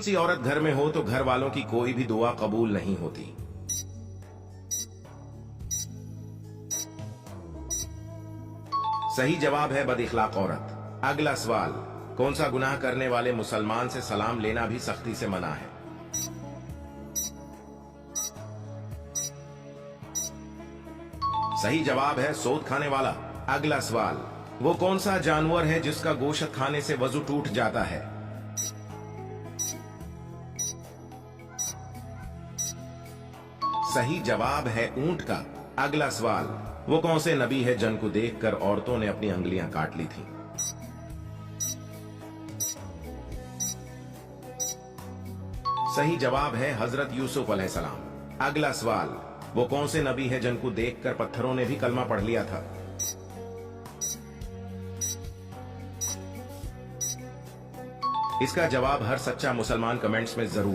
सी औरत घर में हो तो घर वालों की कोई भी दुआ कबूल नहीं होती। सही जवाब है बदइखलाक औरत। अगला सवाल, कौन सा गुनाह करने वाले मुसलमान से सलाम लेना भी सख्ती से मना है? सही जवाब है सोद खाने वाला। अगला सवाल, वो कौन सा जानवर है जिसका गोश्त खाने से वजू टूट जाता है? सही जवाब है ऊंट का। अगला सवाल, वो कौन से नबी है जिनको देखकर औरतों ने अपनी अंगुलियां काट ली थी? सही जवाब है हजरत यूसुफ अलैहिस्सलाम। अगला सवाल, वो कौन से नबी है जिनको देखकर पत्थरों ने भी कलमा पढ़ लिया था? इसका जवाब हर सच्चा मुसलमान कमेंट्स में जरूर